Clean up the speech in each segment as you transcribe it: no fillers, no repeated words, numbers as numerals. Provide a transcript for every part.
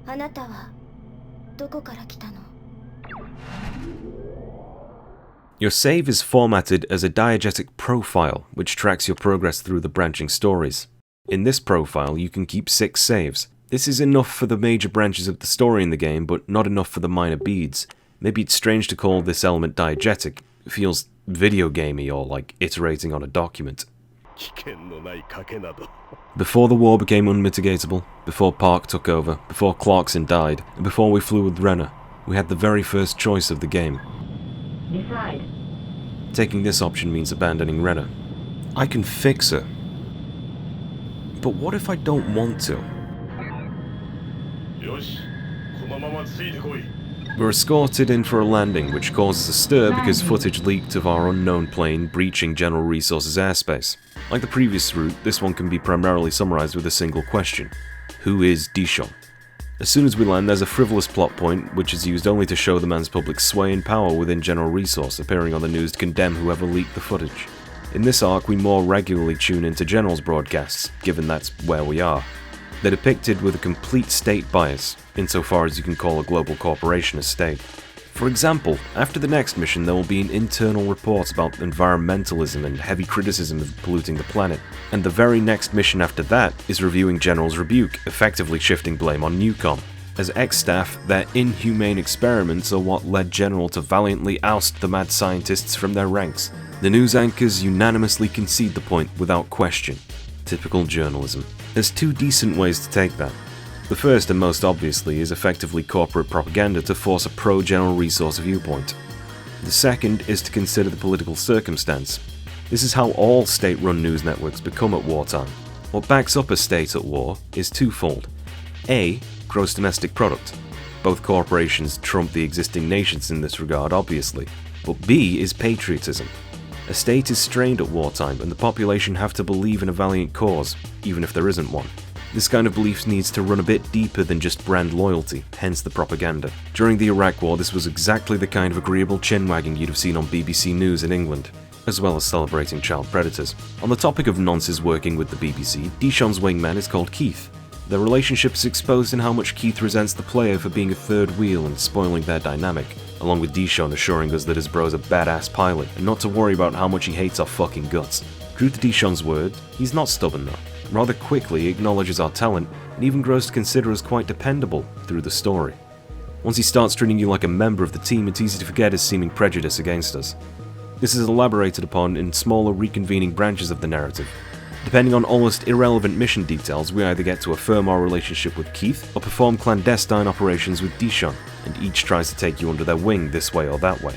あなたはどこから来たの? Your save is formatted as a diegetic profile, which tracks your progress through the branching stories. In this profile, you can keep 6 saves. This is enough for the major branches of the story in the game, but not enough for the minor beads. Maybe it's strange to call this element diegetic. It feels video gamey or like iterating on a document. Before the war became unmitigatable, before Park took over, before Clarkson died, and before we flew with Rena, we had the very first choice of the game. Decide. Taking this option means abandoning Rena. I can fix her. But what if I don't want to? We're escorted in for a landing, which causes a stir because footage leaked of our unknown plane breaching General Resources airspace. Like the previous route, this one can be primarily summarized with a single question. Who is Dision? As soon as we land, there's a frivolous plot point, which is used only to show the man's public sway and power within General Resource, appearing on the news to condemn whoever leaked the footage. In this arc, we more regularly tune into General's broadcasts, given that's where we are. They're depicted with a complete state bias, insofar as you can call a global corporation a state. For example, after the next mission there will be an internal report about environmentalism and heavy criticism of polluting the planet, and the very next mission after that is reviewing General's rebuke, effectively shifting blame on Newcom. As ex-staff, their inhumane experiments are what led General to valiantly oust the mad scientists from their ranks. The news anchors unanimously concede the point without question. Typical journalism. There's 2 decent ways to take that. The first, and most obviously, is effectively corporate propaganda to force a pro-General Resource viewpoint. The second is to consider the political circumstance. This is how all state-run news networks become at wartime. What backs up a state at war is twofold. A. Gross domestic product. Both corporations trump the existing nations in this regard, obviously. But B is patriotism. A state is strained at wartime, and the population have to believe in a valiant cause, even if there isn't one. This kind of belief needs to run a bit deeper than just brand loyalty, hence the propaganda. During the Iraq War, this was exactly the kind of agreeable chin-wagging you'd have seen on BBC News in England, as well as celebrating child predators. On the topic of nonces working with the BBC, Dishon's wingman is called Keith. Their relationship is exposed in how much Keith resents the player for being a third wheel and spoiling their dynamic, along with Dishon assuring us that his bro's a badass pilot, and not to worry about how much he hates our fucking guts. True to Dishon's word, he's not stubborn though. Rather quickly he acknowledges our talent, and even grows to consider us quite dependable through the story. Once he starts treating you like a member of the team, it's easy to forget his seeming prejudice against us. This is elaborated upon in smaller reconvening branches of the narrative. Depending on almost irrelevant mission details, we either get to affirm our relationship with Keith, or perform clandestine operations with Dishon, and each tries to take you under their wing this way or that way.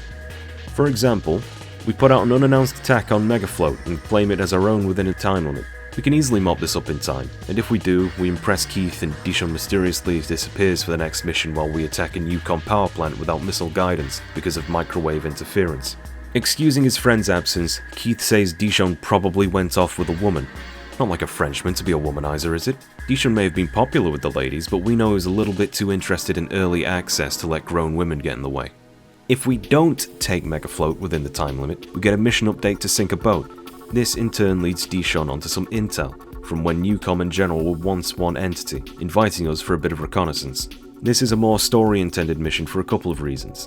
For example, we put out an unannounced attack on Megafloat and claim it as our own within a time limit. We can easily mop this up in time, and if we do, we impress Keith and Dishon mysteriously disappears for the next mission while we attack a Newcom power plant without missile guidance because of microwave interference. Excusing his friend's absence, Keith says Dishon probably went off with a woman. Not like a Frenchman to be a womanizer, is it? Dishon may have been popular with the ladies, but we know he was a little bit too interested in early access to let grown women get in the way. If we don't take Megafloat within the time limit, we get a mission update to sink a boat. This in turn leads Dishon onto some intel from when Newcom and General were once one entity, inviting us for a bit of reconnaissance. This is a more story-intended mission for a couple of reasons.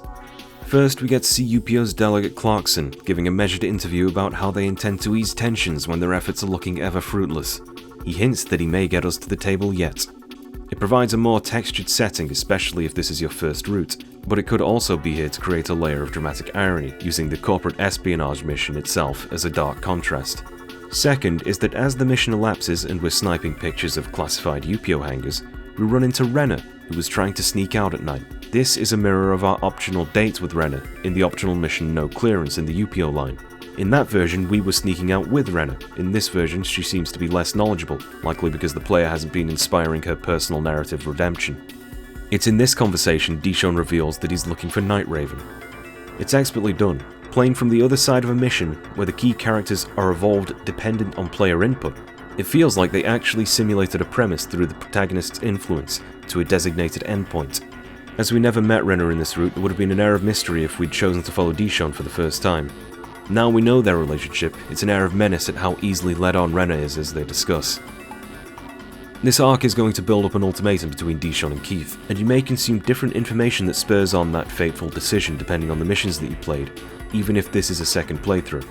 First, we get to see UPO's delegate Clarkson giving a measured interview about how they intend to ease tensions when their efforts are looking ever fruitless. He hints that he may get us to the table yet. It provides a more textured setting, especially if this is your first route, but it could also be here to create a layer of dramatic irony, using the corporate espionage mission itself as a dark contrast. Second is that as the mission elapses and we're sniping pictures of classified UPO hangars, we run into Rena, who was trying to sneak out at night. This is a mirror of our optional date with Rena in the optional mission No Clearance in the UPO line. In that version, we were sneaking out with Rena. In this version, she seems to be less knowledgeable, likely because the player hasn't been inspiring her personal narrative redemption. It's in this conversation Dishon reveals that he's looking for Night Raven. It's expertly done, playing from the other side of a mission where the key characters are evolved dependent on player input. It feels like they actually simulated a premise through the protagonist's influence to a designated endpoint. As we never met Rena in this route, it would have been an air of mystery if we'd chosen to follow Dishon for the first time. Now we know their relationship, it's an air of menace at how easily led on Rena is as they discuss. This arc is going to build up an ultimatum between Dision and Keith, and you may consume different information that spurs on that fateful decision depending on the missions that you played, even if this is a second playthrough.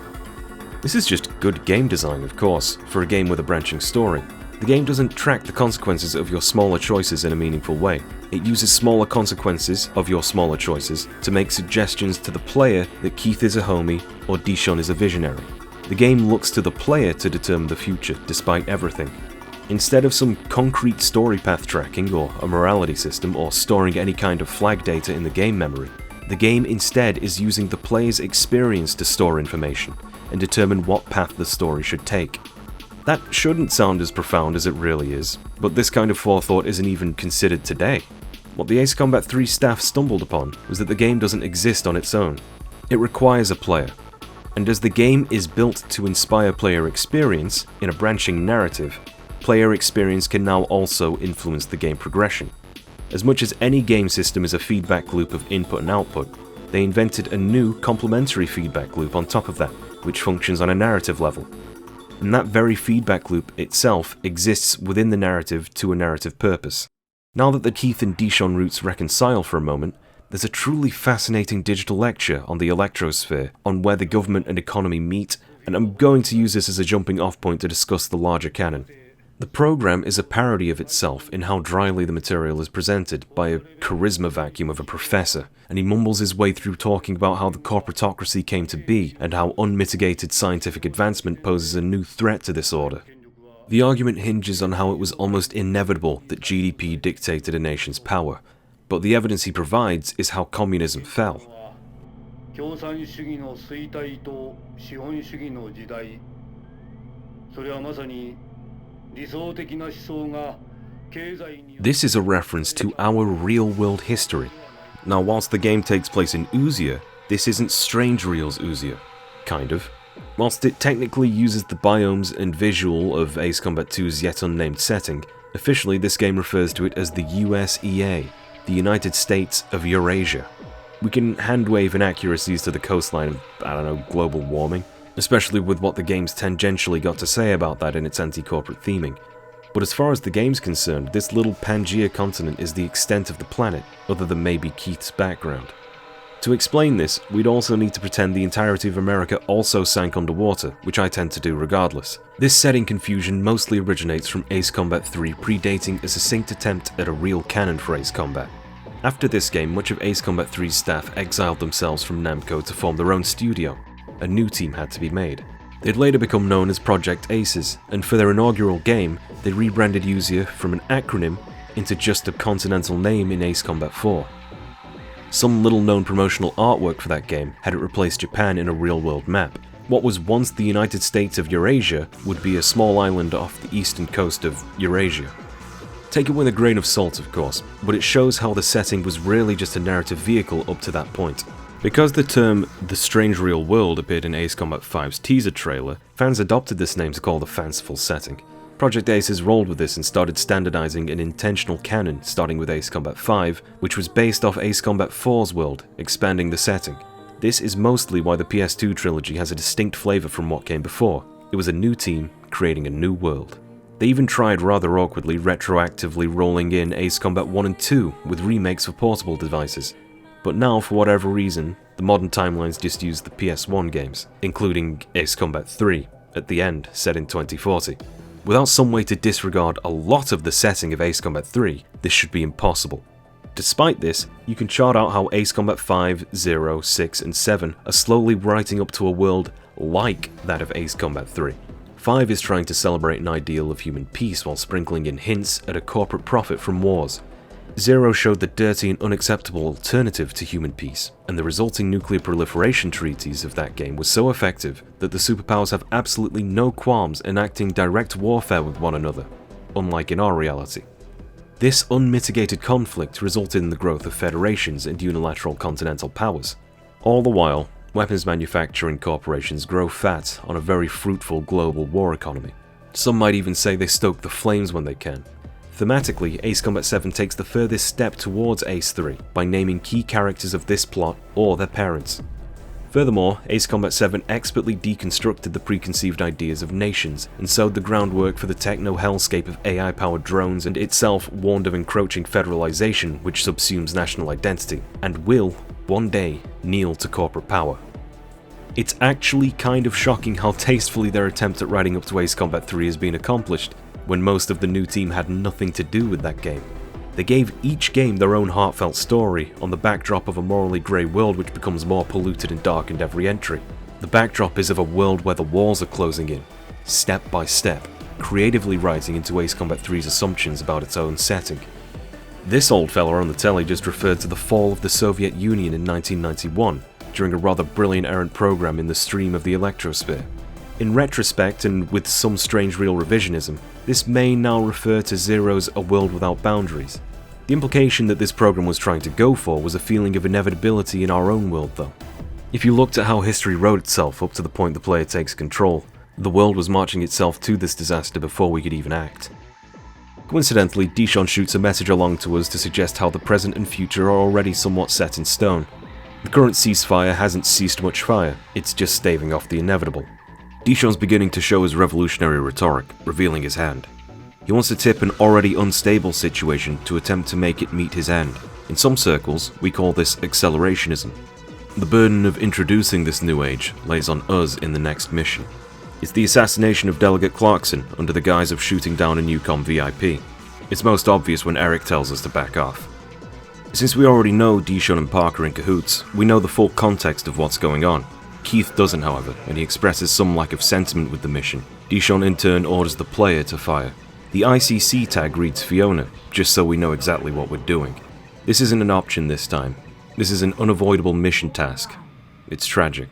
This is just good game design, of course, for a game with a branching story. The game doesn't track the consequences of your smaller choices in a meaningful way. It uses smaller consequences of your smaller choices to make suggestions to the player that Keith is a homie or Dision is a visionary. The game looks to the player to determine the future, despite everything. Instead of some concrete story path tracking or a morality system or storing any kind of flag data in the game memory, the game instead is using the player's experience to store information and determine what path the story should take. That shouldn't sound as profound as it really is, but this kind of forethought isn't even considered today. What the Ace Combat 3 staff stumbled upon was that the game doesn't exist on its own. It requires a player. And as the game is built to inspire player experience in a branching narrative, player experience can now also influence the game progression. As much as any game system is a feedback loop of input and output, they invented a new complementary feedback loop on top of that, which functions on a narrative level. And that very feedback loop itself exists within the narrative to a narrative purpose. Now that the Keith and Dision roots reconcile for a moment, there's a truly fascinating digital lecture on the Electrosphere on where the government and economy meet, and I'm going to use this as a jumping off point to discuss the larger canon. The program is a parody of itself in how dryly the material is presented by a charisma vacuum of a professor, and he mumbles his way through talking about how the corporatocracy came to be and how unmitigated scientific advancement poses a new threat to this order. The argument hinges on how it was almost inevitable that GDP dictated a nation's power, but the evidence he provides is how communism fell. This is a reference to our real-world history. Now, whilst the game takes place in Uzia, this isn't Strange Real's Uzia. Kind of. Whilst it technically uses the biomes and visual of Ace Combat 2's yet unnamed setting, officially this game refers to it as the USEA, the United States of Eurasia. We can hand-wave inaccuracies to the coastline of, global warming, especially with what the game's tangentially got to say about that in its anti-corporate theming. But as far as the game's concerned, this little Pangea continent is the extent of the planet, other than maybe Keith's background. To explain this, we'd also need to pretend the entirety of America also sank underwater, which I tend to do regardless. This setting confusion mostly originates from Ace Combat 3 predating a succinct attempt at a real canon for Ace Combat. After this game, much of Ace Combat 3's staff exiled themselves from Namco to form their own studio. A new team had to be made. They'd later become known as Project Aces, and for their inaugural game, they rebranded Uzia from an acronym into just a continental name in Ace Combat 4. Some little-known promotional artwork for that game had it replace Japan in a real-world map. What was once the United States of Eurasia would be a small island off the eastern coast of Eurasia. Take it with a grain of salt, of course, but it shows how the setting was really just a narrative vehicle up to that point. Because the term The Strange Real World appeared in Ace Combat 5's teaser trailer, fans adopted this name to call the fanciful setting. Project Aces rolled with this and started standardizing an intentional canon, starting with Ace Combat 5, which was based off Ace Combat 4's world, expanding the setting. This is mostly why the PS2 trilogy has a distinct flavor from what came before. It was a new team, creating a new world. They even tried rather awkwardly retroactively rolling in Ace Combat 1 and 2 with remakes for portable devices. But now, for whatever reason, the modern timelines just use the PS1 games, including Ace Combat 3, at the end, set in 2040. Without some way to disregard a lot of the setting of Ace Combat 3, this should be impossible. Despite this, you can chart out how Ace Combat 5, 0, 6, and 7 are slowly writing up to a world like that of Ace Combat 3. 5 is trying to celebrate an ideal of human peace while sprinkling in hints at a corporate profit from wars. 0 showed the dirty and unacceptable alternative to human peace, and the resulting nuclear proliferation treaties of that game were so effective that the superpowers have absolutely no qualms enacting direct warfare with one another, unlike in our reality. This unmitigated conflict resulted in the growth of federations and unilateral continental powers. All the while, weapons manufacturing corporations grow fat on a very fruitful global war economy. Some might even say they stoke the flames when they can. Thematically, Ace Combat 7 takes the furthest step towards Ace 3 by naming key characters of this plot or their parents. Furthermore, Ace Combat 7 expertly deconstructed the preconceived ideas of nations and sowed the groundwork for the techno-hellscape of AI-powered drones, and itself warned of encroaching federalization which subsumes national identity, and will, one day, kneel to corporate power. It's actually kind of shocking how tastefully their attempt at writing up to Ace Combat 3 has been accomplished, when most of the new team had nothing to do with that game. They gave each game their own heartfelt story, on the backdrop of a morally grey world which becomes more polluted and darkened every entry. The backdrop is of a world where the walls are closing in, step by step, creatively writing into Ace Combat 3's assumptions about its own setting. This old fella on the telly just referred to the fall of the Soviet Union in 1991, during a rather brilliant errant program in the stream of the Electrosphere. In retrospect, and with some strange real revisionism, this may now refer to Zero's A World Without Boundaries. The implication that this program was trying to go for was a feeling of inevitability in our own world though. If you looked at how history wrote itself up to the point the player takes control, the world was marching itself to this disaster before we could even act. Coincidentally, Dision shoots a message along to us to suggest how the present and future are already somewhat set in stone. The current ceasefire hasn't ceased much fire, it's just staving off the inevitable. Dishon's beginning to show his revolutionary rhetoric, revealing his hand. He wants to tip an already unstable situation to attempt to make it meet his end. In some circles, we call this accelerationism. The burden of introducing this new age lays on us in the next mission. It's the assassination of Delegate Clarkson under the guise of shooting down a Newcom VIP. It's most obvious when Eric tells us to back off. Since we already know Dision and Parker in cahoots, we know the full context of what's going on. Keith doesn't, however, and he expresses some lack of sentiment with the mission. Dision in turn orders the player to fire. The ICC tag reads Fiona, just so we know exactly what we're doing. This isn't an option this time. This is an unavoidable mission task. It's tragic.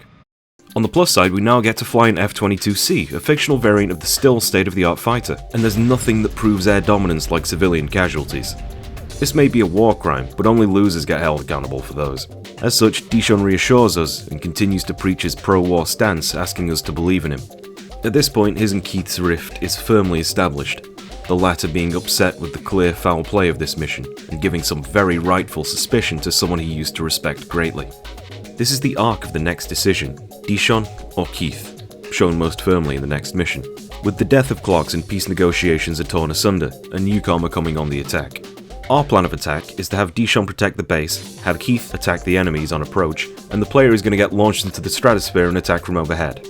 On the plus side, we now get to fly an F-22C, a fictional variant of the still state-of-the-art fighter, and there's nothing that proves air dominance like civilian casualties. This may be a war crime, but only losers get held accountable for those. As such, Dision reassures us and continues to preach his pro-war stance, asking us to believe in him. At this point, his and Keith's rift is firmly established, the latter being upset with the clear foul play of this mission, and giving some very rightful suspicion to someone he used to respect greatly. This is the arc of the next decision, Dision or Keith, shown most firmly in the next mission. With the death of Clarkson, peace negotiations are torn asunder, and Newcom are coming on the attack. Our plan of attack is to have Dision protect the base, have Keith attack the enemies on approach, and the player is going to get launched into the stratosphere and attack from overhead.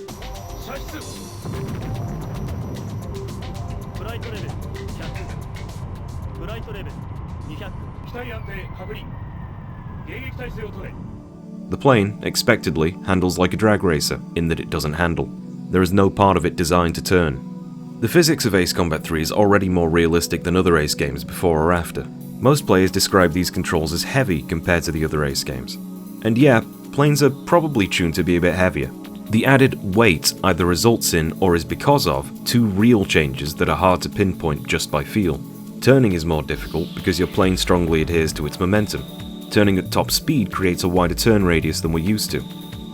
The plane, expectedly, handles like a drag racer, in that it doesn't handle. There is no part of it designed to turn. The physics of Ace Combat 3 is already more realistic than other Ace games before or after. Most players describe these controls as heavy compared to the other Ace games. And yeah, planes are probably tuned to be a bit heavier. The added weight either results in, or is because of, two real changes that are hard to pinpoint just by feel. Turning is more difficult because your plane strongly adheres to its momentum. Turning at top speed creates a wider turn radius than we're used to.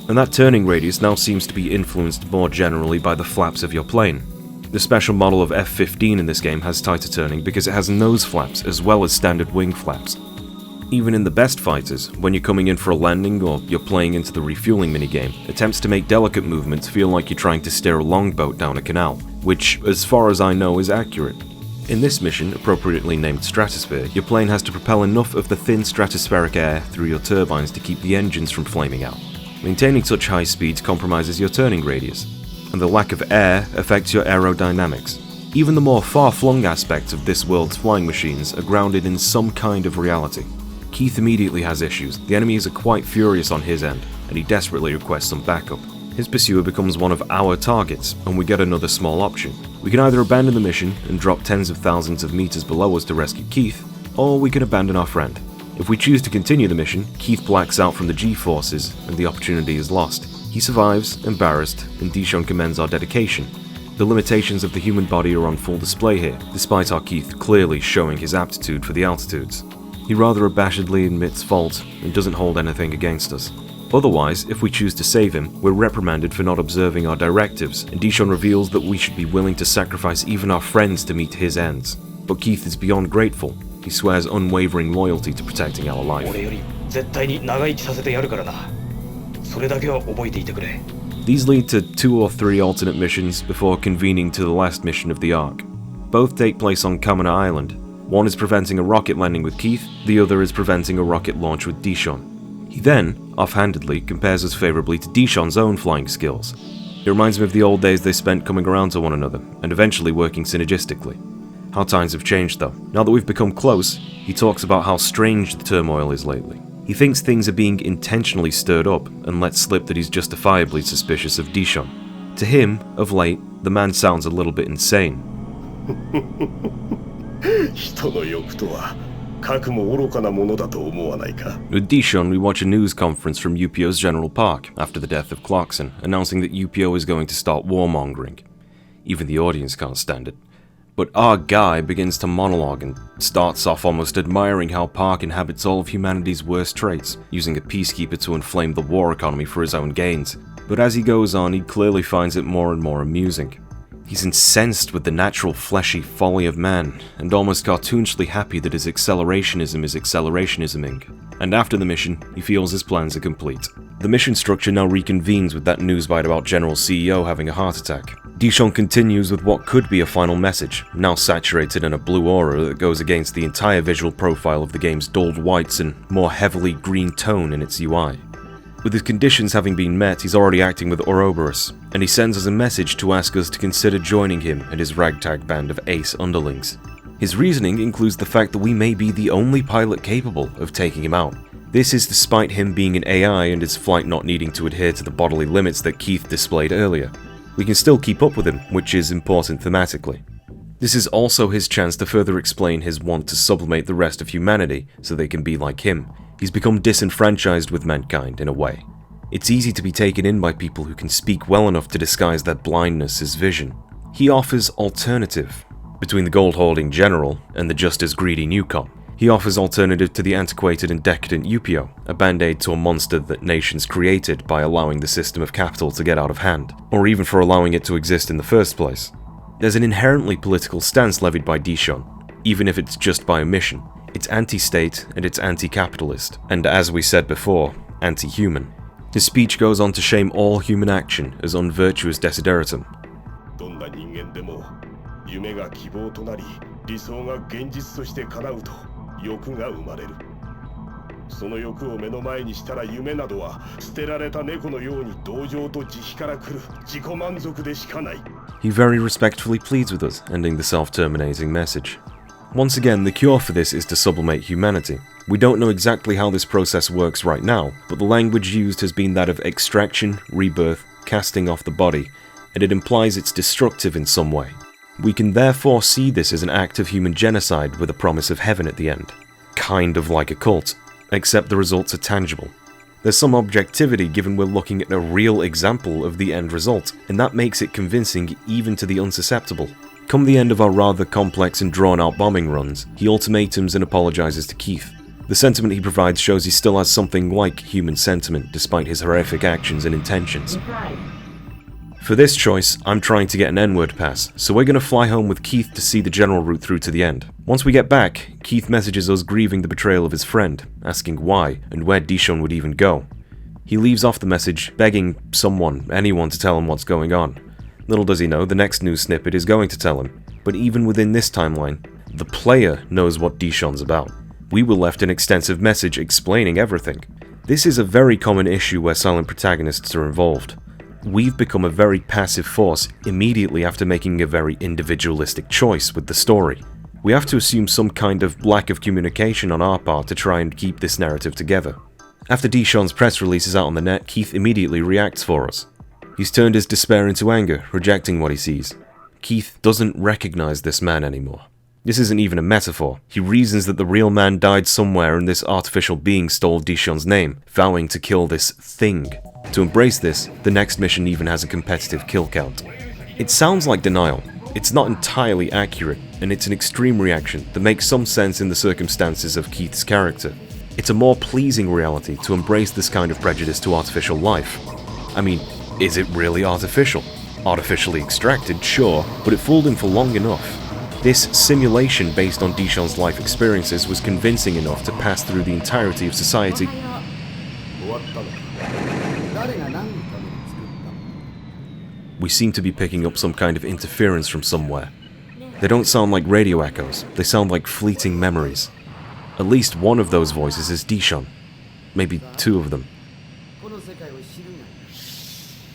And that turning radius now seems to be influenced more generally by the flaps of your plane. The special model of F-15 in this game has tighter turning because it has nose flaps as well as standard wing flaps. Even in the best fighters, when you're coming in for a landing or you're playing into the refueling minigame, attempts to make delicate movements feel like you're trying to steer a longboat down a canal, which, as far as I know, is accurate. In this mission, appropriately named Stratosphere, your plane has to propel enough of the thin stratospheric air through your turbines to keep the engines from flaming out. Maintaining such high speeds compromises your turning radius, and the lack of air affects your aerodynamics. Even the more far-flung aspects of this world's flying machines are grounded in some kind of reality. Keith immediately has issues. The enemies are quite furious on his end, and he desperately requests some backup. His pursuer becomes one of our targets, and we get another small option. We can either abandon the mission and drop tens of thousands of meters below us to rescue Keith, or we can abandon our friend. If we choose to continue the mission, Keith blacks out from the G-forces, and the opportunity is lost. He survives, embarrassed, and Dision commends our dedication. The limitations of the human body are on full display here, despite our Keith clearly showing his aptitude for the altitudes. He rather abashedly admits fault and doesn't hold anything against us. Otherwise, if we choose to save him, we're reprimanded for not observing our directives, and Dision reveals that we should be willing to sacrifice even our friends to meet his ends. But Keith is beyond grateful. He swears unwavering loyalty to protecting our life. それだけは覚えていてくれ。 These lead to 2 or 3 alternate missions before convening to the last mission of the arc. Both take place on Kamina Island. One is preventing a rocket landing with Keith, the other is preventing a rocket launch with Dision. He then, offhandedly, compares us favourably to Dishon's own flying skills. It reminds me of the old days they spent coming around to one another, and eventually working synergistically. How times have changed though. Now that we've become close, he talks about how strange the turmoil is lately. He thinks things are being intentionally stirred up, and lets slip that he's justifiably suspicious of Dision. To him, of late, the man sounds a little bit insane. 人の欲とはかくも愚かなものだと思わないか。 With Dision, we watch a news conference from UPO's General Park after the death of Clarkson, announcing that UPO is going to start warmongering. Even the audience can't stand it. But our guy begins to monologue and starts off almost admiring how Park inhabits all of humanity's worst traits, using a peacekeeper to inflame the war economy for his own gains. But as he goes on, he clearly finds it more and more amusing. He's incensed with the natural fleshy folly of man, and almost cartoonishly happy that his accelerationism is accelerationisming. And after the mission, he feels his plans are complete. The mission structure now reconvenes with that news bite about General CEO having a heart attack. Dision continues with what could be a final message, now saturated in a blue aura that goes against the entire visual profile of the game's dulled whites and more heavily green tone in its UI. With his conditions having been met, he's already acting with Ouroboros, and he sends us a message to ask us to consider joining him and his ragtag band of ace underlings. His reasoning includes the fact that we may be the only pilot capable of taking him out. This is despite him being an AI and his flight not needing to adhere to the bodily limits that Keith displayed earlier. We can still keep up with him, which is important thematically. This is also his chance to further explain his want to sublimate the rest of humanity so they can be like him. He's become disenfranchised with mankind in a way. It's easy to be taken in by people who can speak well enough to disguise their blindness as vision. He offers alternative. Between the gold-hoarding general and the just as greedy newcom, he offers alternative to the antiquated and decadent UPO, a band-aid to a monster that nations created by allowing the system of capital to get out of hand, or even for allowing it to exist in the first place. There's an inherently political stance levied by Dision, even if it's just by omission. It's anti-state and it's anti-capitalist, and as we said before, anti-human. His speech goes on to shame all human action as unvirtuous desideratum. どんな人間でも夢が希望となり理想が現実として叶うと欲が生まれる。その欲を目の前にしたら夢などは捨てられた猫のように同情と慈悲から来る自己満足でしかない。 He very respectfully pleads with us, ending the self-terminating message. Once again, the cure for this is to sublimate humanity. We don't know exactly how this process works right now, but the language used has been that of extraction, rebirth, casting off the body, and it implies it's destructive in some way. We can therefore see this as an act of human genocide with a promise of heaven at the end. Kind of like a cult, except the results are tangible. There's some objectivity given we're looking at a real example of the end result, and that makes it convincing even to the unsusceptible. Come the end of our rather complex and drawn-out bombing runs, he ultimatums and apologizes to Keith. The sentiment he provides shows he still has something like human sentiment despite his horrific actions and intentions. For this choice, I'm trying to get an N-word pass, so we're gonna fly home with Keith to see the general route through to the end. Once we get back, Keith messages us grieving the betrayal of his friend, asking why and where Dision would even go. He leaves off the message, begging anyone to tell him what's going on. Little does he know, the next news snippet is going to tell him. But even within this timeline, the player knows what Dishon's about. We were left an extensive message explaining everything. This is a very common issue where silent protagonists are involved. We've become a very passive force immediately after making a very individualistic choice with the story. We have to assume some kind of lack of communication on our part to try and keep this narrative together. After Dishon's press release is out on the net, Keith immediately reacts for us. He's turned his despair into anger, rejecting what he sees. Keith doesn't recognize this man anymore. This isn't even a metaphor. He reasons that the real man died somewhere and this artificial being stole Dishon's name, vowing to kill this thing. To embrace this, the next mission even has a competitive kill count. It sounds like denial. It's not entirely accurate, and it's an extreme reaction that makes some sense in the circumstances of Keith's character. It's a more pleasing reality to embrace this kind of prejudice to artificial life. I mean, is it really artificial? Artificially extracted, sure, but it fooled him for long enough. This simulation based on Dishon's life experiences was convincing enough to pass through the entirety of society. 終わったのか。誰 we seem to be picking up some kind of interference from somewhere. They don't sound like radio echoes, they sound like fleeting memories. At least one of those voices is Dision. Maybe two of them.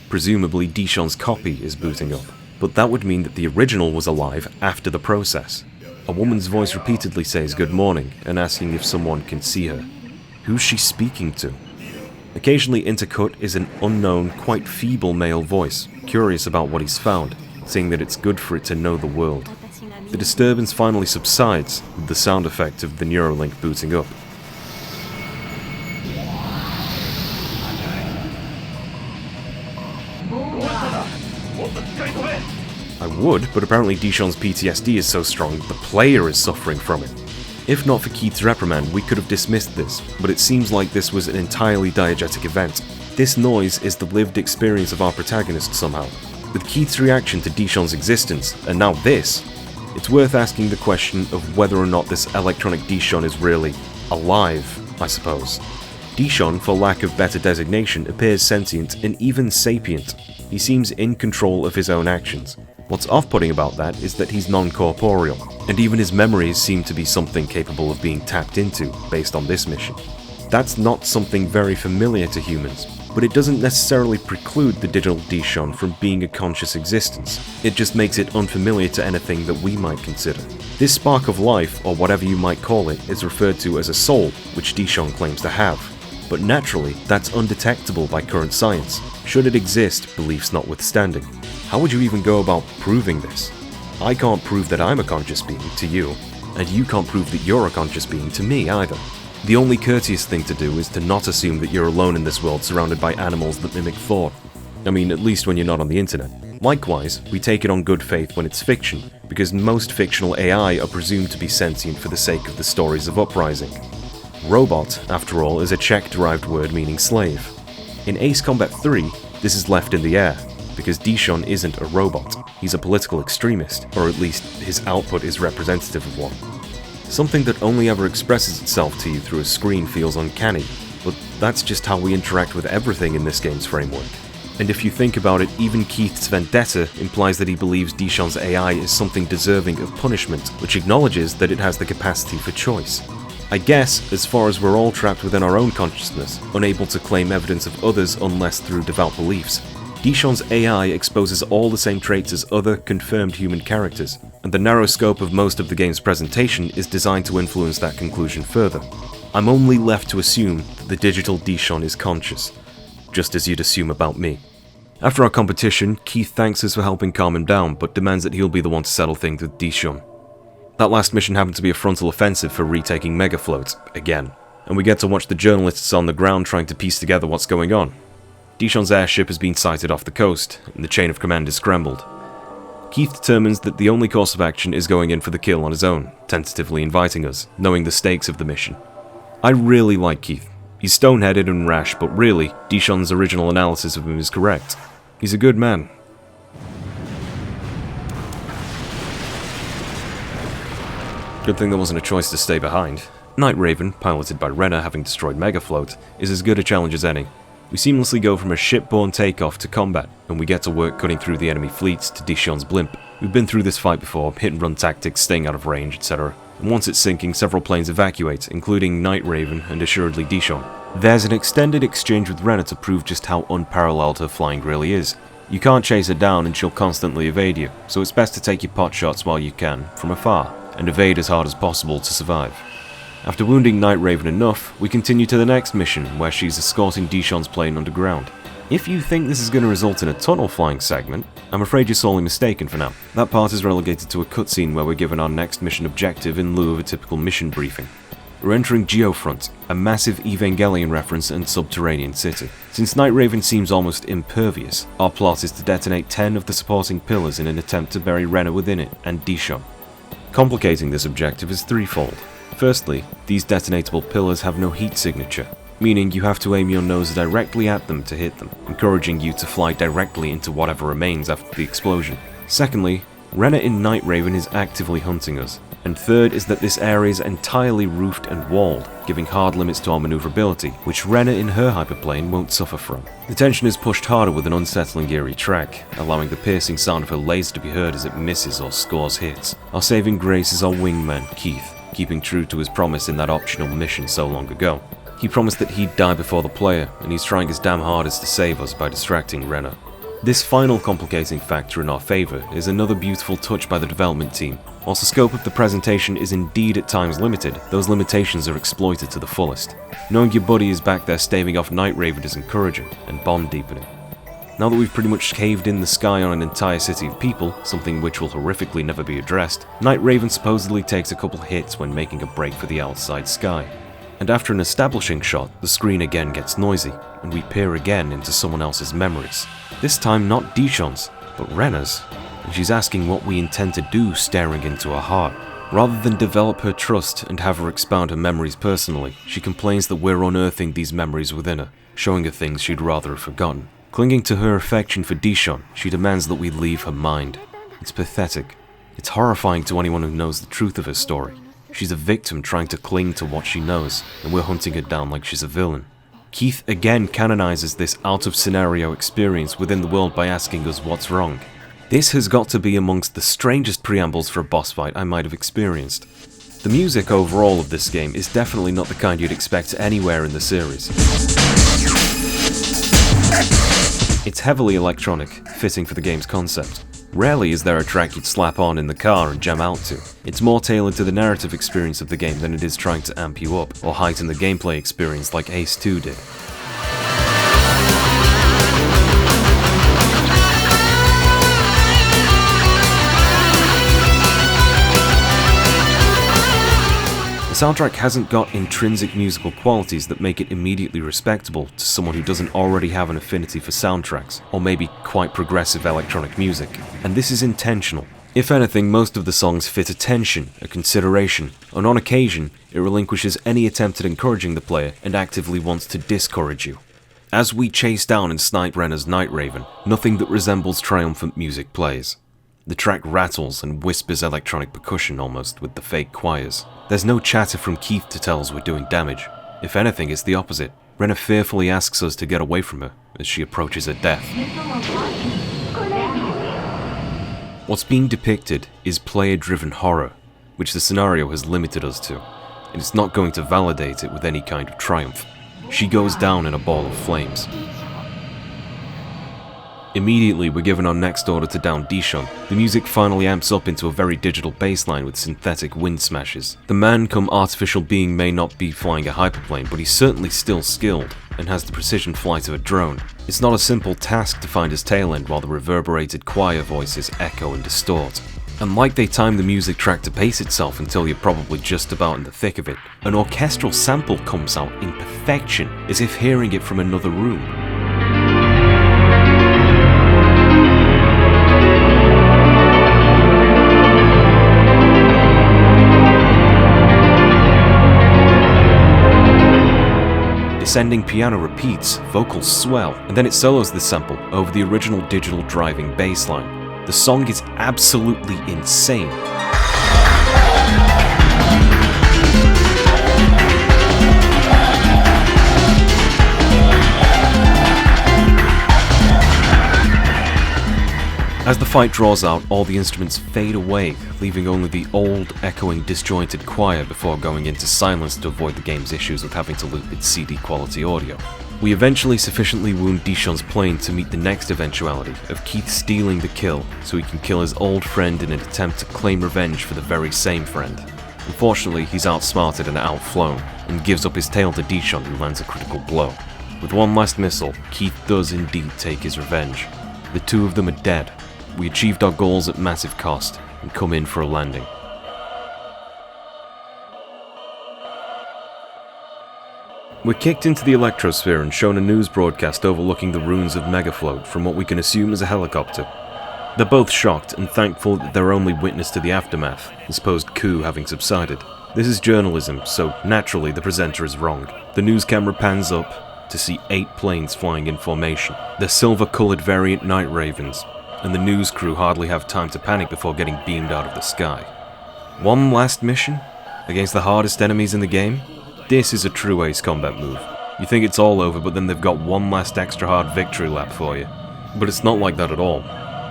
Presumably Dishon's copy is booting up, but that would mean that the original was alive after the process. A woman's voice repeatedly says good morning and asking if someone can see her. Who's she speaking to? Occasionally intercut is an unknown, quite feeble male voice, curious about what he's found, saying that it's good for it to know the world. The disturbance finally subsides with the sound effect of the Neuralink booting up. I would, but apparently Dishon's PTSD is so strong that the player is suffering from it. If not for Keith's reprimand, we could have dismissed this, but it seems like this was an entirely diegetic event. This noise is the lived experience of our protagonist somehow. With Keith's reaction to Dishon's existence, and now this, it's worth asking the question of whether or not this electronic Dishon is really alive, I suppose. Dishon, for lack of better designation, appears sentient and even sapient. He seems in control of his own actions. What's off-putting about that is that he's non-corporeal, and even his memories seem to be something capable of being tapped into based on this mission. That's not something very familiar to humans, but it doesn't necessarily preclude the digital Dishon from being a conscious existence. It just makes it unfamiliar to anything that we might consider. This spark of life, or whatever you might call it, is referred to as a soul, which Dishon claims to have. But naturally, that's undetectable by current science, should it exist, beliefs notwithstanding. How would you even go about proving this? I can't prove that I'm a conscious being to you, and you can't prove that you're a conscious being to me either. The only courteous thing to do is to not assume that you're alone in this world surrounded by animals that mimic thought. I mean, at least when you're not on the internet. Likewise, we take it on good faith when it's fiction, because most fictional AI are presumed to be sentient for the sake of the stories of uprising. Robot, after all, is a Czech-derived word meaning slave. In Ace Combat 3, this is left in the air, because Dishon isn't a robot, he's a political extremist, or at least his output is representative of one. Something that only ever expresses itself to you through a screen feels uncanny, but that's just how we interact with everything in this game's framework. And if you think about it, even Keith's vendetta implies that he believes Dishon's AI is something deserving of punishment, which acknowledges that it has the capacity for choice. I guess, as far as we're all trapped within our own consciousness, unable to claim evidence of others unless through devout beliefs, Dishon's AI exposes all the same traits as other confirmed human characters, and the narrow scope of most of the game's presentation is designed to influence that conclusion further. I'm only left to assume that the digital Dishon is conscious, just as you'd assume about me. After our competition, Keith thanks us for helping calm him down, but demands that he'll be the one to settle things with Dishon. That last mission happened to be a frontal offensive for retaking Megafloat, again, and we get to watch the journalists on the ground trying to piece together what's going on. Dishon's airship has been sighted off the coast, and the chain of command is scrambled. Keith determines that the only course of action is going in for the kill on his own, tentatively inviting us, knowing the stakes of the mission. I really like Keith. He's stone-headed and rash, but really, Dishon's original analysis of him is correct. He's a good man. Good thing there wasn't a choice to stay behind. Night Raven, piloted by Rena having destroyed Megafloat, is as good a challenge as any. We seamlessly go from a shipborne takeoff to combat, and we get to work cutting through the enemy fleets to Dishon's blimp. We've been through this fight before, hit-and-run tactics, staying out of range, etc. And once it's sinking, several planes evacuate, including Night Raven and assuredly Dishon. There's an extended exchange with Rena to prove just how unparalleled her flying really is. You can't chase her down and she'll constantly evade you, so it's best to take your pot shots while you can, from afar, and evade as hard as possible to survive. After wounding Night Raven enough, we continue to the next mission, where she's escorting Dishon's plane underground. If you think this is going to result in a tunnel flying segment, I'm afraid you're sorely mistaken for now. That part is relegated to a cutscene where we're given our next mission objective in lieu of a typical mission briefing. We're entering Geofront, a massive Evangelion reference and subterranean city. Since Night Raven seems almost impervious, our plot is to detonate 10 of the supporting pillars in an attempt to bury Rena within it and Dishon. Complicating this objective is threefold. Firstly, these detonatable pillars have no heat signature, meaning you have to aim your nose directly at them to hit them, encouraging you to fly directly into whatever remains after the explosion. Secondly, Rena in Night Raven is actively hunting us. And third is that this area is entirely roofed and walled, giving hard limits to our maneuverability, which Rena in her hyperplane won't suffer from. The tension is pushed harder with an unsettling eerie track, allowing the piercing sound of her laser to be heard as it misses or scores hits. Our saving grace is our wingman, Keith, keeping true to his promise in that optional mission so long ago. He promised that he'd die before the player, and he's trying his damn hardest to save us by distracting Rena. This final complicating factor in our favour is another beautiful touch by the development team. Whilst the scope of the presentation is indeed at times limited, those limitations are exploited to the fullest. Knowing your buddy is back there staving off Night Raven is encouraging and bond deepening. Now that we've pretty much caved in the sky on an entire city of people, something which will horrifically never be addressed, Night Raven supposedly takes a couple hits when making a break for the outside sky. And after an establishing shot, the screen again gets noisy, and we peer again into someone else's memories. This time not Dision's, but Rena's, and she's asking what we intend to do staring into her heart. Rather than develop her trust and have her expound her memories personally, she complains that we're unearthing these memories within her, showing her things she'd rather have forgotten. Clinging to her affection for Dision, she demands that we leave her mind. It's pathetic. It's horrifying to anyone who knows the truth of her story. She's a victim trying to cling to what she knows, and we're hunting her down like she's a villain. Keith again canonizes this out-of-scenario experience within the world by asking us what's wrong. This has got to be amongst the strangest preambles for a boss fight I might have experienced. The music overall of this game is definitely not the kind you'd expect anywhere in the series. It's heavily electronic, fitting for the game's concept. Rarely is there a track you'd slap on in the car and jam out to. It's more tailored to the narrative experience of the game than it is trying to amp you up, or heighten the gameplay experience like Ace 2 did. The soundtrack hasn't got intrinsic musical qualities that make it immediately respectable to someone who doesn't already have an affinity for soundtracks, or maybe quite progressive electronic music. And this is intentional. If anything, most of the songs fit a tension, a consideration, and on occasion, it relinquishes any attempt at encouraging the player and actively wants to discourage you. As we chase down and snipe Rena's Night Raven, nothing that resembles triumphant music plays. The track rattles and whispers electronic percussion almost with the fake choirs. There's no chatter from Keith to tell us we're doing damage. If anything, it's the opposite. Rena fearfully asks us to get away from her as she approaches her death. What's being depicted is player-driven horror, which the scenario has limited us to, and it's not going to validate it with any kind of triumph. She goes down in a ball of flames. Immediately, we're given our next order to down Dision. The music finally amps up into a very digital bassline with synthetic wind smashes. The man-cum-artificial being may not be flying a hyperplane, but he's certainly still skilled, and has the precision flight of a drone. It's not a simple task to find his tail end while the reverberated choir voices echo and distort. And like they time the music track to pace itself until you're probably just about in the thick of it, an orchestral sample comes out in perfection, as if hearing it from another room. Descending piano repeats, vocals swell, and then it solos this sample over the original digital driving bass line. The song is absolutely insane. As the fight draws out, all the instruments fade away, leaving only the old, echoing, disjointed choir before going into silence to avoid the game's issues with having to loop its CD quality audio. We eventually sufficiently wound Dision's plane to meet the next eventuality of Keith stealing the kill so he can kill his old friend in an attempt to claim revenge for the very same friend. Unfortunately, he's outsmarted and outflown, and gives up his tail to Dision, who lands a critical blow. With one last missile, Keith does indeed take his revenge. The two of them are dead. We achieved our goals at massive cost, and come in for a landing. We're kicked into the Electrosphere and shown a news broadcast overlooking the ruins of Megafloat from what we can assume is a helicopter. They're both shocked and thankful that they're only witness to the aftermath, the supposed coup having subsided. This is journalism, so naturally the presenter is wrong. The news camera pans up to see 8 planes flying in formation. They're silver-coloured variant Night Ravens, and the news crew hardly have time to panic before getting beamed out of the sky. One last mission? Against the hardest enemies in the game? This is a true Ace Combat move. You think it's all over, but then they've got one last extra hard victory lap for you. But it's not like that at all.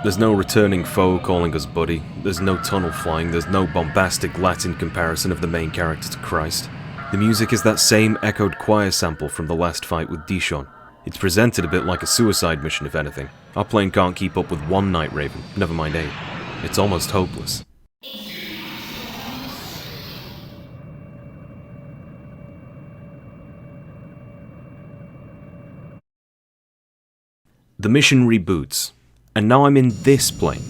There's no returning foe calling us buddy, there's no tunnel flying, there's no bombastic Latin comparison of the main character to Christ. The music is that same echoed choir sample from the last fight with Dision. It's presented a bit like a suicide mission if anything. Our plane can't keep up with one Night Raven, never mind 8. It's almost hopeless. The mission reboots, and now I'm in this plane.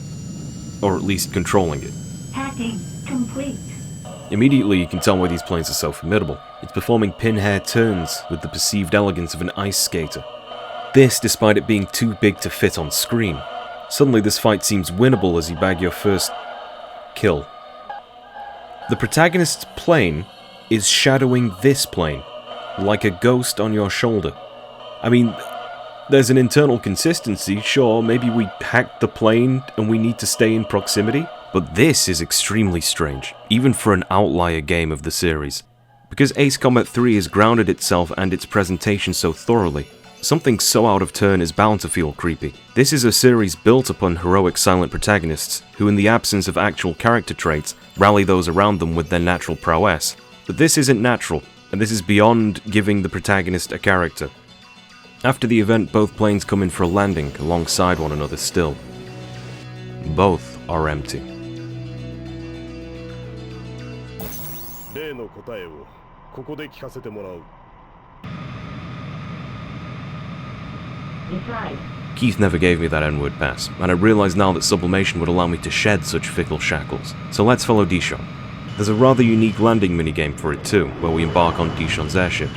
Or at least controlling it. Hacking complete. Immediately you can tell why these planes are so formidable. It's performing pin-hair turns with the perceived elegance of an ice skater. This despite it being too big to fit on screen. Suddenly this fight seems winnable as you bag your first kill. The protagonist's plane is shadowing this plane, like a ghost on your shoulder. I mean, there's an internal consistency, sure, maybe we hacked the plane and we need to stay in proximity, but this is extremely strange, even for an outlier game of the series. Because Ace Combat 3 has grounded itself and its presentation so thoroughly, something so out of turn is bound to feel creepy. This is a series built upon heroic silent protagonists, who in the absence of actual character traits, rally those around them with their natural prowess. But this isn't natural, and this is beyond giving the protagonist a character. After the event, both planes come in for a landing alongside one another still. Both are empty. 例の答えをここで聞かせてもらう。 Decide. Keith never gave me that N-word pass, and I realize now that sublimation would allow me to shed such fickle shackles. So let's follow Dision. There's a rather unique landing minigame for it too, where we embark on Dishon's airship.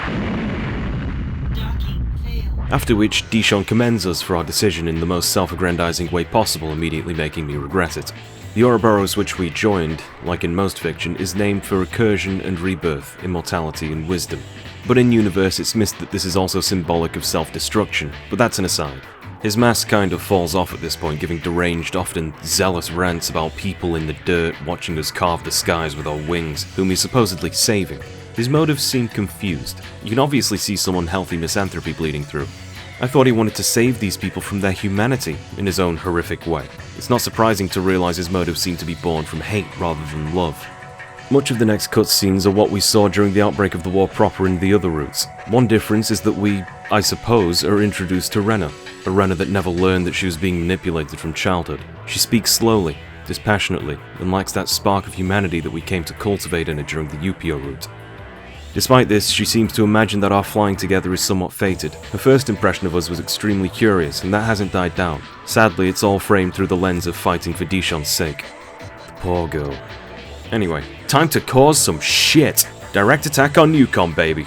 After which, Dision commends us for our decision in the most self-aggrandizing way possible, immediately making me regret it. The Ouroboros which we joined, like in most fiction, is named for recursion and rebirth, immortality and wisdom. But in universe it's missed that this is also symbolic of self-destruction, but that's an aside. His mask kind of falls off at this point, giving deranged, often zealous rants about people in the dirt watching us carve the skies with our wings, whom he's supposedly saving. His motives seem confused. You can obviously see some unhealthy misanthropy bleeding through. I thought he wanted to save these people from their humanity, in his own horrific way. It's not surprising to realize his motives seem to be born from hate rather than love. Much of the next cutscenes are what we saw during the outbreak of the war proper in the other routes. One difference is that we, I suppose, are introduced to Rena, a Rena that never learned that she was being manipulated from childhood. She speaks slowly, dispassionately, and lacks that spark of humanity that we came to cultivate in her during the UPO route. Despite this, she seems to imagine that our flying together is somewhat fated. Her first impression of us was extremely curious, and that hasn't died down. Sadly, it's all framed through the lens of fighting for Dishon's sake. The poor girl. Anyway, time to cause some shit! Direct attack on Yukon, baby!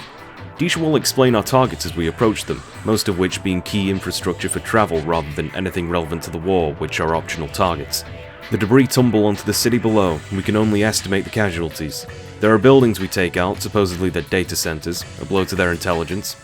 Dision will explain our targets as we approach them, most of which being key infrastructure for travel rather than anything relevant to the war, which are optional targets. The debris tumble onto the city below, and we can only estimate the casualties. There are buildings we take out, supposedly they're data centers, a blow to their intelligence.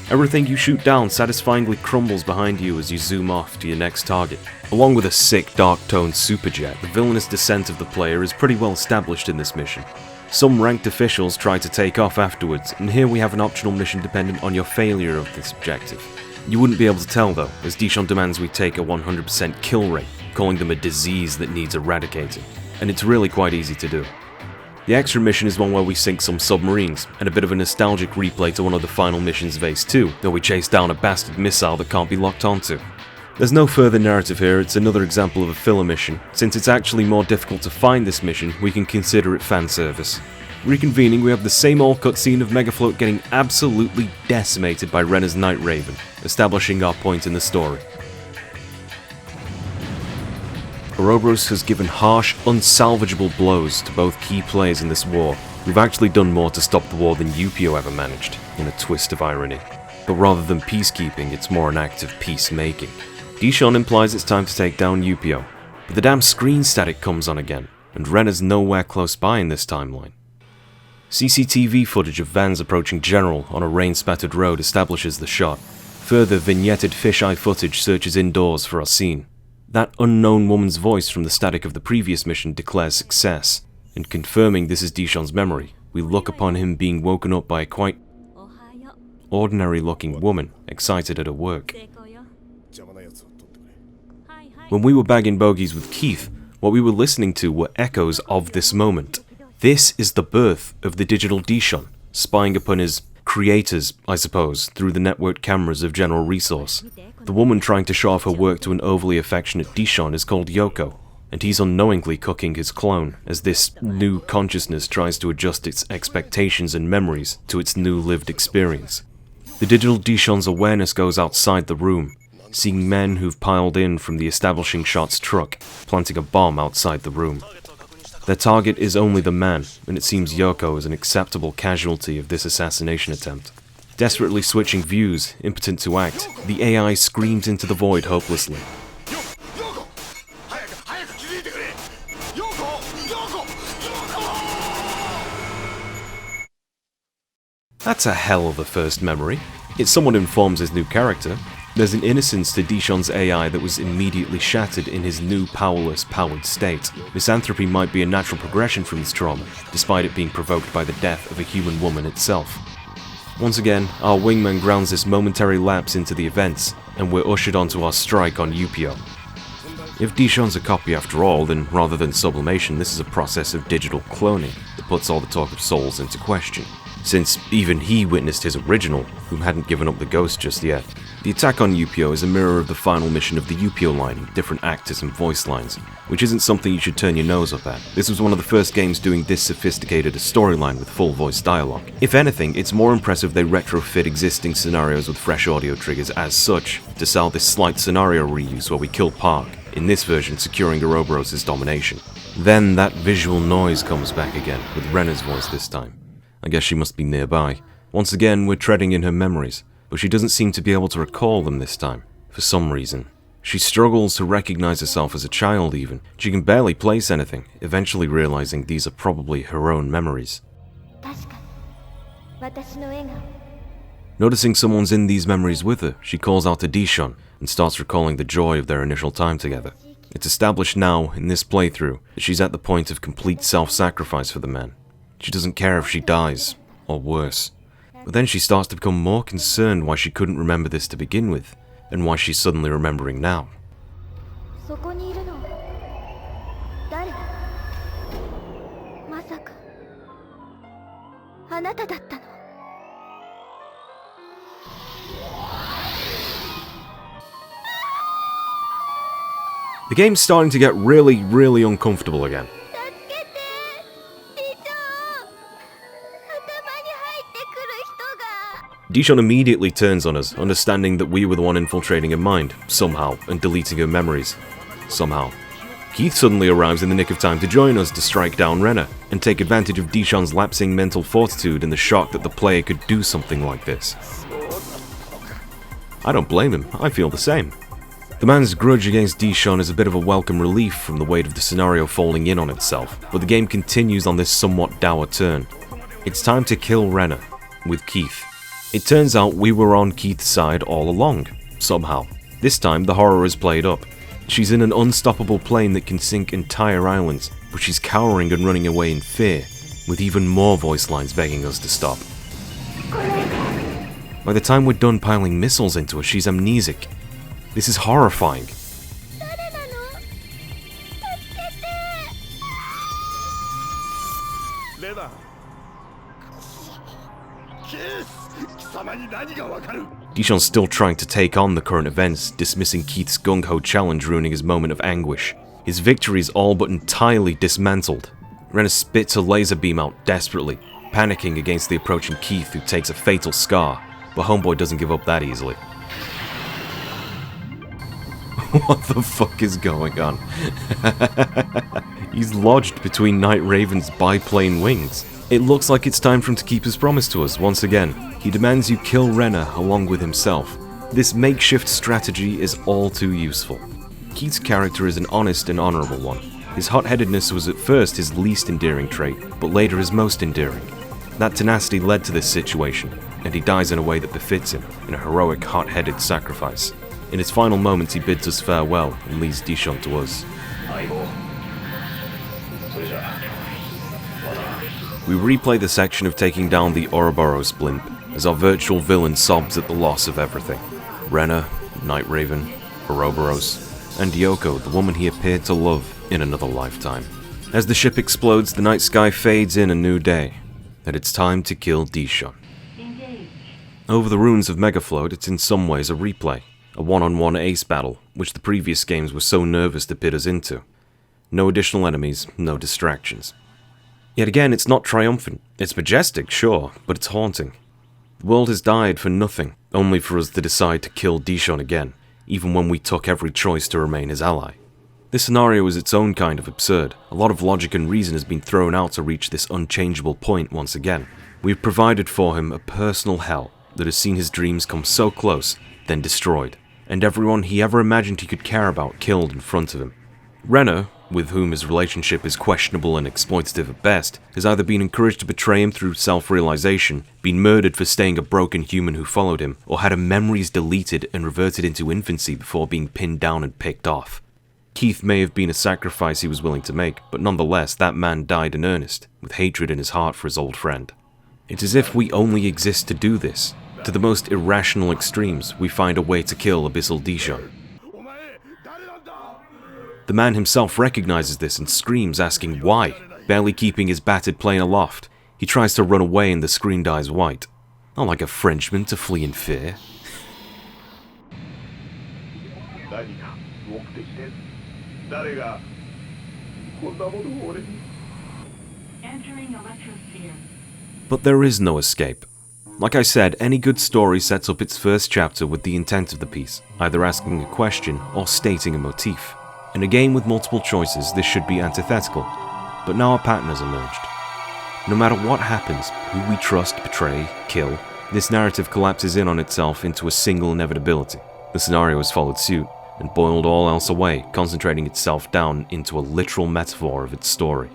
Everything you shoot down satisfyingly crumbles behind you as you zoom off to your next target. Along with a sick, dark-toned superjet, the villainous descent of the player is pretty well established in this mission. Some ranked officials try to take off afterwards, and here we have an optional mission dependent on your failure of this objective. You wouldn't be able to tell though, as Dision demands we take a 100% kill rate, calling them a disease that needs eradicating, and it's really quite easy to do. The extra mission is one where we sink some submarines, and a bit of a nostalgic replay to one of the final missions of Ace 2, where we chase down a bastard missile that can't be locked onto. There's no further narrative here, it's another example of a filler mission. Since it's actually more difficult to find this mission, we can consider it fan service. Reconvening, we have the same old cutscene of Megafloat getting absolutely decimated by Rena's Night Raven, establishing our point in the story. Ouroboros has given harsh, unsalvageable blows to both key players in this war. We've actually done more to stop the war than UPO ever managed, in a twist of irony. But rather than peacekeeping, it's more an act of peacemaking. Dision implies it's time to take down UPO, but the damn screen static comes on again, and Rena's nowhere close by in this timeline. CCTV footage of vans approaching General on a rain-spattered road establishes the shot. Further vignetted fisheye footage searches indoors for our scene. That unknown woman's voice from the static of the previous mission declares success, and confirming this is Dishon's memory, we look upon him being woken up by a quite ordinary-looking woman, excited at her work. When we were bagging bogeys with Keith, what we were listening to were echoes of this moment. This is the birth of the digital Dision, spying upon his creators, I suppose, through the networked cameras of General Resource. The woman trying to show off her work to an overly affectionate Dision is called Yoko, and he's unknowingly cooking his clone as this new consciousness tries to adjust its expectations and memories to its new lived experience. The digital Dishon's awareness goes outside the room, seeing men who've piled in from the establishing shot's truck, planting a bomb outside the room. Their target is only the man, and it seems Yoko is an acceptable casualty of this assassination attempt. Desperately switching views, impotent to act, the AI screams into the void hopelessly. That's a hell of a first memory. It somewhat informs his new character. There's an innocence to Dishon's AI that was immediately shattered in his new powerless, powered state. Misanthropy might be a natural progression from this trauma, despite it being provoked by the death of a human woman itself. Once again, our wingman grounds this momentary lapse into the events, and we're ushered onto our strike on Upio. If Dishon's a copy after all, then rather than sublimation, this is a process of digital cloning that puts all the talk of souls into question, since even he witnessed his original, who hadn't given up the ghost just yet. The attack on Upio is a mirror of the final mission of the Upio line with different actors and voice lines, which isn't something you should turn your nose up at. This was one of the first games doing this sophisticated a storyline with full voice dialogue. If anything, it's more impressive they retrofit existing scenarios with fresh audio triggers as such, to sell this slight scenario reuse where we kill Park, in this version securing Ouroboros' domination. Then that visual noise comes back again, with Rena's voice this time. I guess she must be nearby. Once again, we're treading in her memories, but she doesn't seem to be able to recall them this time, for some reason. She struggles to recognize herself as a child even. She can barely place anything, eventually realizing these are probably her own memories. Noticing someone's in these memories with her, she calls out to Dision and starts recalling the joy of their initial time together. It's established now, in this playthrough, that she's at the point of complete self-sacrifice for the man. She doesn't care if she dies, or worse. But then she starts to become more concerned why she couldn't remember this to begin with, and why she's suddenly remembering now. The game's starting to get really uncomfortable again. Dision immediately turns on us, understanding that we were the one infiltrating her mind, somehow, and deleting her memories, somehow. Keith suddenly arrives in the nick of time to join us to strike down Rena, and take advantage of Dishon's lapsing mental fortitude and the shock that the player could do something like this. I don't blame him, I feel the same. The man's grudge against Dision is a bit of a welcome relief from the weight of the scenario falling in on itself, but the game continues on this somewhat dour turn. It's time to kill Rena, with Keith. It turns out we were on Keith's side all along, somehow. This time the horror is played up. She's in an unstoppable plane that can sink entire islands, but she's cowering and running away in fear, with even more voice lines begging us to stop. By the time we're done piling missiles into her, she's amnesic. This is horrifying. Dishon's still trying to take on the current events, dismissing Keith's gung-ho challenge, ruining his moment of anguish. His victory is all but entirely dismantled. Rena spits a laser beam out desperately, panicking against the approaching Keith, who takes a fatal scar, but Homeboy doesn't give up that easily. What the fuck is going on? He's lodged between Night Raven's biplane wings. It looks like it's time for him to keep his promise to us once again. He demands you kill Rena along with himself. This makeshift strategy is all too useful. Keith's character is an honest and honorable one. His hot-headedness was at first his least endearing trait, but later his most endearing. That tenacity led to this situation, and he dies in a way that befits him, in a heroic, hot-headed sacrifice. In his final moments, he bids us farewell and leaves Dision to us. We replay the section of taking down the Ouroboros blimp as our virtual villain sobs at the loss of everything. Rena, Night Raven, Ouroboros, and Yoko, the woman he appeared to love in another lifetime. As the ship explodes, the night sky fades in a new day, and it's time to kill Dision. Over the ruins of Megafloat, it's in some ways a replay, a one-on-one ace battle, which the previous games were so nervous to pit us into. No additional enemies, no distractions. Yet again, it's not triumphant. It's majestic, sure, but it's haunting. The world has died for nothing, only for us to decide to kill Dision again, even when we took every choice to remain his ally. This scenario is its own kind of absurd. A lot of logic and reason has been thrown out to reach this unchangeable point once again. We've provided for him a personal hell that has seen his dreams come so close, then destroyed, and everyone he ever imagined he could care about killed in front of him. Rena, with whom his relationship is questionable and exploitative at best, has either been encouraged to betray him through self-realization, been murdered for staying a broken human who followed him, or had her memories deleted and reverted into infancy before being pinned down and picked off. Keith may have been a sacrifice he was willing to make, but nonetheless that man died in earnest, with hatred in his heart for his old friend. It's as if we only exist to do this. To the most irrational extremes, we find a way to kill Abyssal Dision. The man himself recognizes this and screams, asking why, barely keeping his battered plane aloft. He tries to run away and the screen dies white. Not like a Frenchman to flee in fear. Entering Electrosphere. But there is no escape. Like I said, any good story sets up its first chapter with the intent of the piece, either asking a question or stating a motif. In a game with multiple choices, this should be antithetical, but now a pattern has emerged. No matter what happens, who we trust, betray, kill, this narrative collapses in on itself into a single inevitability. The scenario has followed suit, and boiled all else away, concentrating itself down into a literal metaphor of its story.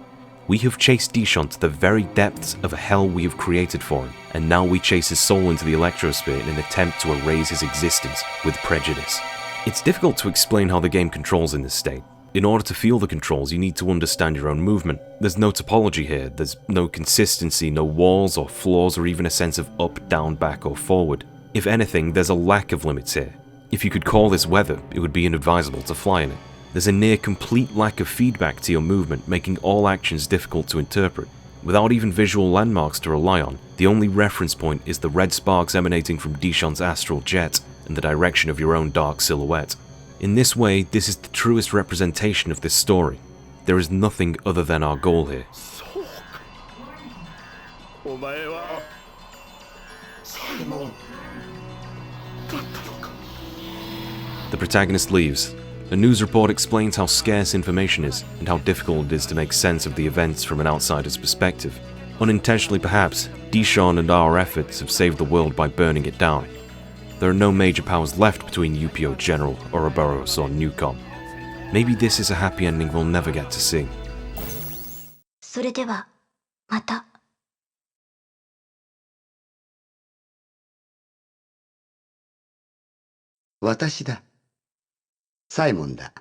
We have chased Dision to the very depths of a hell we have created for him, and now we chase his soul into the Electrosphere in an attempt to erase his existence with prejudice. It's difficult to explain how the game controls in this state. In order to feel the controls, you need to understand your own movement. There's no topology here, there's no consistency, no walls or floors or even a sense of up, down, back or forward. If anything, there's a lack of limits here. If you could call this weather, it would be inadvisable to fly in it. There's a near complete lack of feedback to your movement, making all actions difficult to interpret. Without even visual landmarks to rely on, the only reference point is the red sparks emanating from Dishon's astral jet and the direction of your own dark silhouette. In this way, this is the truest representation of this story. There is nothing other than our goal here. The protagonist leaves. A news report explains how scarce information is and how difficult it is to make sense of the events from an outsider's perspective. Unintentionally perhaps, Dision and our efforts have saved the world by burning it down. There are no major powers left between UPO General, Ouroboros or Newcom. Maybe this is a happy ending we'll never get to see. それでは、また。私だ。サイモンだ。